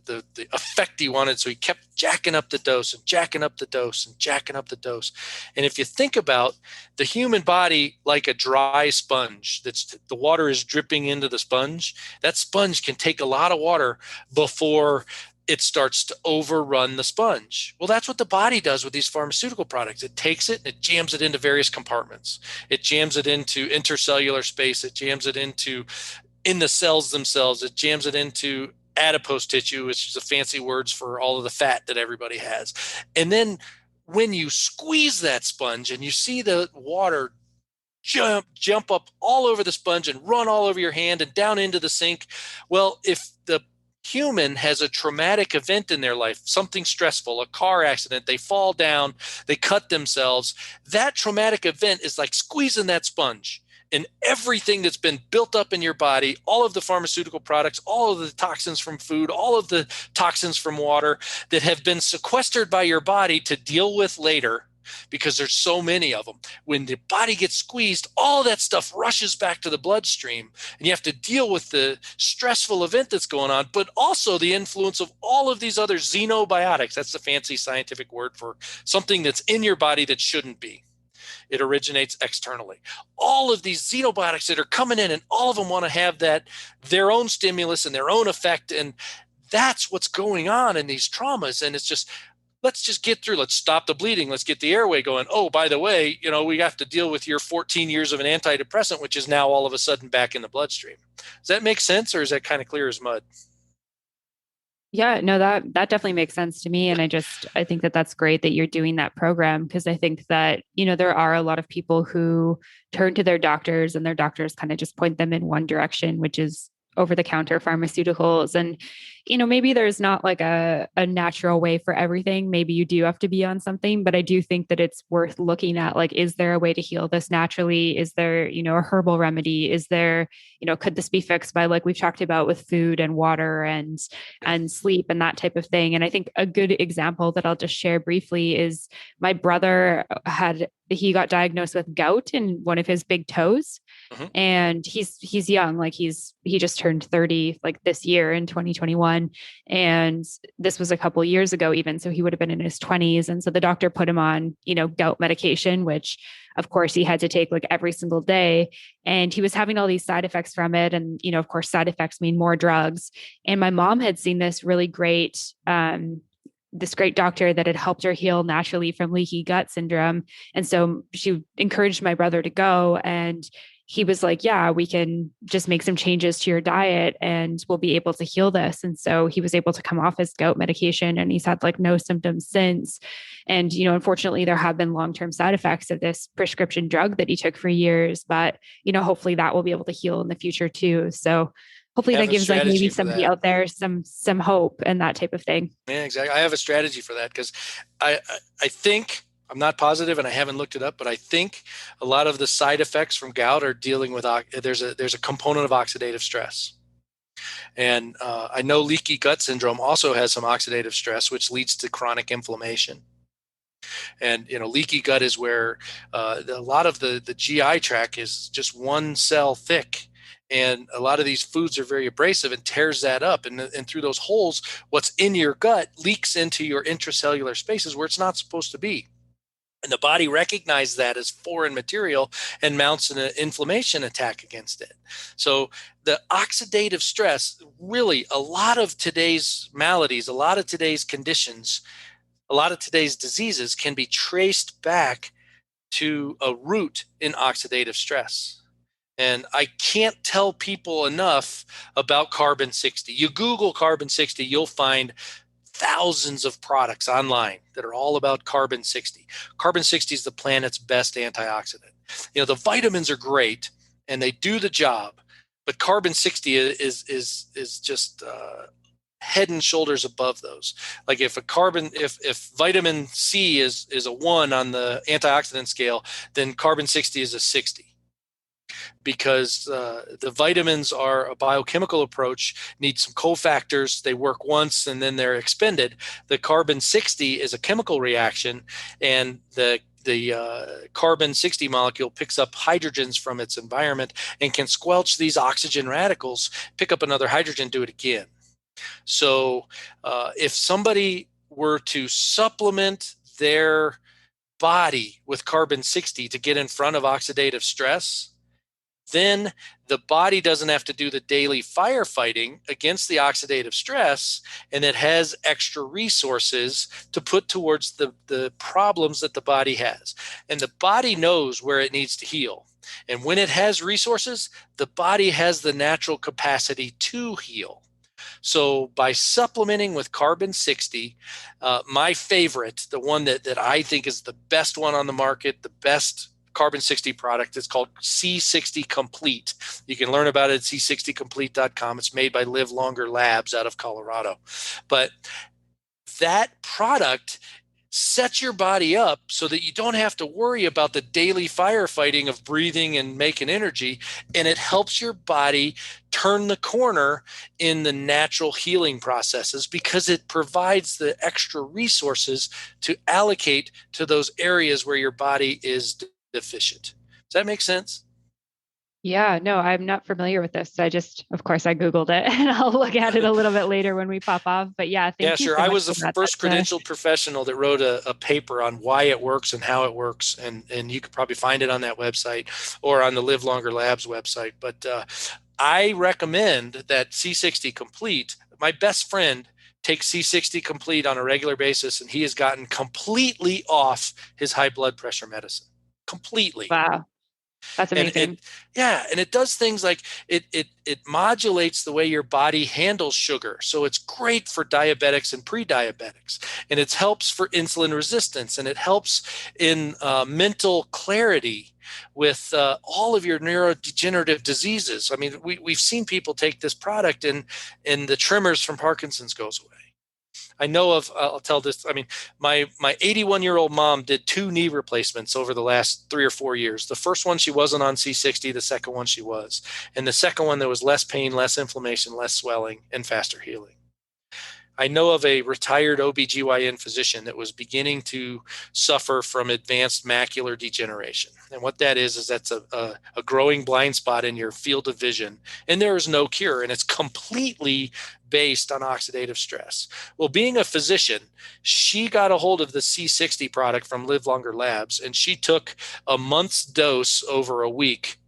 effect he wanted. So he kept jacking up the dose and jacking up the dose and jacking up the dose. And if you think about the human body like a dry sponge, the water is dripping into the sponge, that sponge can take a lot of water before it starts to overrun the sponge. Well, that's what the body does with these pharmaceutical products. It takes it and it jams it into various compartments. It jams it into intercellular space. It jams it into in the cells themselves. It jams it into adipose tissue, which is a fancy words for all of the fat that everybody has. And then when you squeeze that sponge and you see the water jump up all over the sponge and run all over your hand and down into the sink, well, if the human has a traumatic event in their life, something stressful, a car accident, they fall down, they cut themselves, that traumatic event is like squeezing that sponge. And everything that's been built up in your body, all of the pharmaceutical products, all of the toxins from food, all of the toxins from water that have been sequestered by your body to deal with later, because there's so many of them. When the body gets squeezed, all that stuff rushes back to the bloodstream, and you have to deal with the stressful event that's going on, but also the influence of all of these other xenobiotics. That's the fancy scientific word for something that's in your body that shouldn't be. It originates externally. All of these xenobiotics that are coming in, and all of them want to have their own stimulus and their own effect. And that's what's going on in these traumas. And it's just, let's just get through. Let's stop the bleeding. Let's get the airway going. Oh, by the way, we have to deal with your 14 years of an antidepressant, which is now all of a sudden back in the bloodstream. Does that make sense, or is that kind of clear as mud? Yeah, no, that definitely makes sense to me. And I think that that's great that you're doing that program, because I think that, there are a lot of people who turn to their doctors and their doctors kind of just point them in one direction, which is over-the-counter pharmaceuticals. And, maybe there's not like a natural way for everything. Maybe you do have to be on something, but I do think that it's worth looking at, like, is there a way to heal this naturally? Is there, a herbal remedy? Is there, could this be fixed by, like we've talked about, with food and water and sleep and that type of thing? And I think a good example that I'll just share briefly is my brother he got diagnosed with gout in one of his big toes. Mm-hmm. And he's young, like he just turned 30 like this year in 2021. And this was a couple of years ago even. So he would have been in his 20s. And so the doctor put him on, gout medication, which of course he had to take like every single day. And he was having all these side effects from it. And, of course, side effects mean more drugs. And my mom had seen this really great, this great doctor that had helped her heal naturally from leaky gut syndrome. And so she encouraged my brother to go, and he was like, yeah, we can just make some changes to your diet and we'll be able to heal this. And so he was able to come off his gout medication, and he's had like no symptoms since. And, unfortunately, there have been long-term side effects of this prescription drug that he took for years, but, hopefully that will be able to heal in the future too. So hopefully I that have a gives like maybe strategy for somebody that. out there some hope and that type of thing. Yeah, exactly. I have a strategy for that because I think, I'm not positive and I haven't looked it up, but I think a lot of the side effects from gout are dealing with there's a component of oxidative stress. And I know leaky gut syndrome also has some oxidative stress, which leads to chronic inflammation. And leaky gut is where a lot of the GI tract is just one cell thick, and a lot of these foods are very abrasive and tears that up, and through those holes, what's in your gut leaks into your intracellular spaces where it's not supposed to be. And the body recognizes that as foreign material and mounts an inflammation attack against it. So the oxidative stress, really, a lot of today's maladies, a lot of today's conditions, a lot of today's diseases can be traced back to a root in oxidative stress. And I can't tell people enough about carbon 60. You Google carbon 60, you'll find thousands of products online that are all about carbon 60. Carbon 60 is the planet's best antioxidant. The vitamins are great and they do the job, but carbon 60 is just head and shoulders above those. Like if vitamin C is a 1 on the antioxidant scale, then carbon 60 is a 60, because the vitamins are a biochemical approach, need some cofactors. They work once and then they're expended. The carbon 60 is a chemical reaction, and the carbon 60 molecule picks up hydrogens from its environment and can squelch these oxygen radicals, pick up another hydrogen, do it again. So if somebody were to supplement their body with carbon 60 to get in front of oxidative stress, then the body doesn't have to do the daily firefighting against the oxidative stress, and it has extra resources to put towards the problems that the body has. And the body knows where it needs to heal. And when it has resources, the body has the natural capacity to heal. So by supplementing with carbon 60, my favorite, the one that I think is the best one on the market, the best carbon 60 product, it's called C60 Complete. You can learn about it at c60complete.com. It's made by Live Longer Labs out of Colorado. But that product sets your body up so that you don't have to worry about the daily firefighting of breathing and making energy. And it helps your body turn the corner in the natural healing processes because it provides the extra resources to allocate to those areas where your body is deficient. Does that make sense? Yeah, no, I'm not familiar with this. Of course, I Googled it and I'll look at it a little bit later when we pop off. But yeah, Yeah, thank you sure. so I much was for the that. first credentialed professional that wrote a paper on why it works and how it works. And you could probably find it on that website or on the Live Longer Labs website. But I recommend that C60 Complete. My best friend takes C60 Complete on a regular basis, and he has gotten completely off his high blood pressure medicine. Completely. Wow, that's And amazing. it does things like it modulates the way your body handles sugar, so it's great for diabetics and pre-diabetics, and it helps for insulin resistance, and it helps in mental clarity with all of your neurodegenerative diseases. I mean, we've seen people take this product and the tremors from Parkinson's goes away. I know of, I'll tell this. I mean, my 81-year-old mom did 2 knee replacements over the last 3 or 4 years. The first one, she wasn't on C60. The second one, she was. And the second one, there was less pain, less inflammation, less swelling, and faster healing. I know of a retired OBGYN physician that was beginning to suffer from advanced macular degeneration. And what that is that's a growing blind spot in your field of vision. And there is no cure. And it's completely based on oxidative stress. Well, being a physician, she got a hold of the C60 product from Live Longer Labs, and she took a month's dose over a week,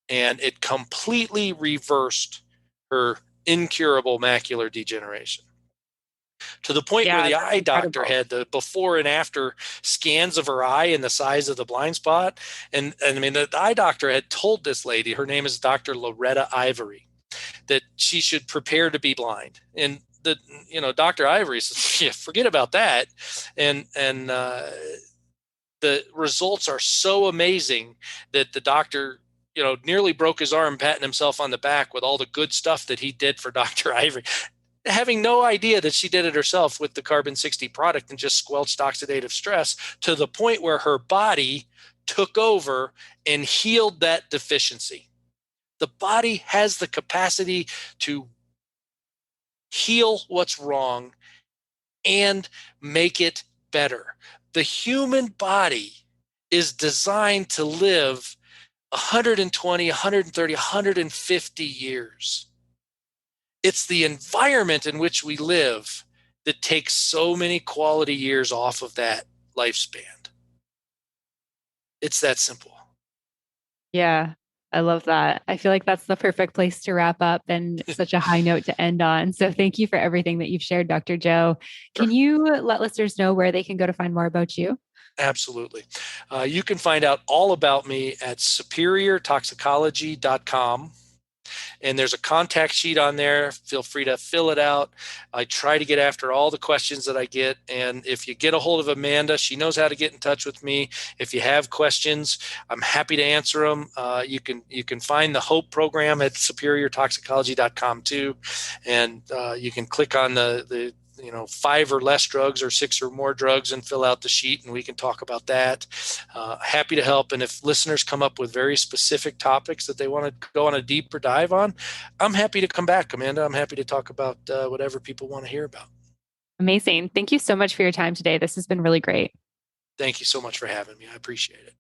and it completely reversed her incurable macular degeneration. to the point where Yeah, the that's eye doctor incredible. had the before and after scans of her eye and the size of the blind spot. And I mean, the eye doctor had told this lady, her name is Dr. Loretta Ivory, that she should prepare to be blind. And the, Dr. Ivory says, yeah, forget about that. And the results are so amazing that the doctor, nearly broke his arm patting himself on the back with all the good stuff that he did for Dr. Ivory, having no idea that she did it herself with the carbon 60 product and just squelched oxidative stress to the point where her body took over and healed that deficiency. The body has the capacity to heal what's wrong and make it better. The human body is designed to live 120, 130, 150 years. It's the environment in which we live that takes so many quality years off of that lifespan. It's that simple. Yeah, I love that. I feel like that's the perfect place to wrap up and such a high note to end on. So thank you for everything that you've shared, Dr. Joe. Sure. Can you let listeners know where they can go to find more about you? Absolutely. You can find out all about me at superiortoxicology.com. And there's a contact sheet on there. Feel free to fill it out. I try to get after all the questions that I get. And if you get a hold of Amanda, she knows how to get in touch with me. If you have questions, I'm happy to answer them. You can find the Hope program at superiortoxicology.com too, and you can click on the 5 or less drugs or 6 or more drugs and fill out the sheet, and we can talk about that. Happy to help. And if listeners come up with very specific topics that they want to go on a deeper dive on, I'm happy to come back, Amanda. I'm happy to talk about whatever people want to hear about. Amazing. Thank you so much for your time today. This has been really great. Thank you so much for having me. I appreciate it.